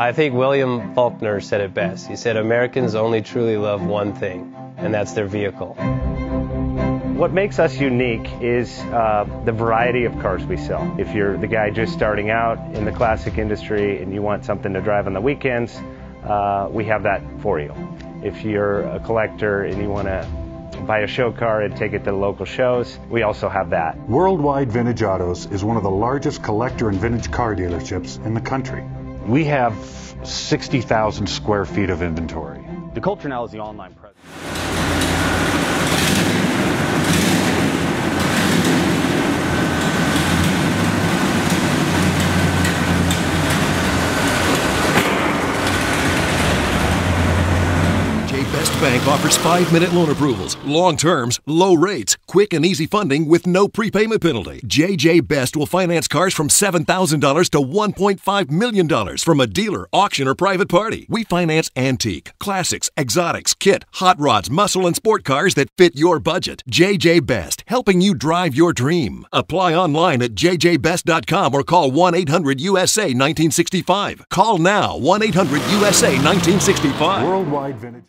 I think William Faulkner said it best. He said, Americans only truly love one thing, and that's their vehicle. What makes us unique is the variety of cars we sell. If you're the guy just starting out in the classic industry and you want something to drive on the weekends, we have that for you. If you're a collector and you want to buy a show car and take it to the local shows, we also have that. Worldwide Vintage Autos is one of the largest collector and vintage car dealerships in the country. We have 60,000 square feet of inventory. The culture now is the online presence. Best Bank offers 5-minute loan approvals, long terms, low rates, quick and easy funding with no prepayment penalty. JJ Best will finance cars from $7,000 to $1.5 million from a dealer, auction, or private party. We finance antique, classics, exotics, kit, hot rods, muscle, and sport cars that fit your budget. JJ Best, helping you drive your dream. Apply online at jjbest.com or call 1-800-USA-1965. Call now, 1-800-USA-1965. Worldwide Vintage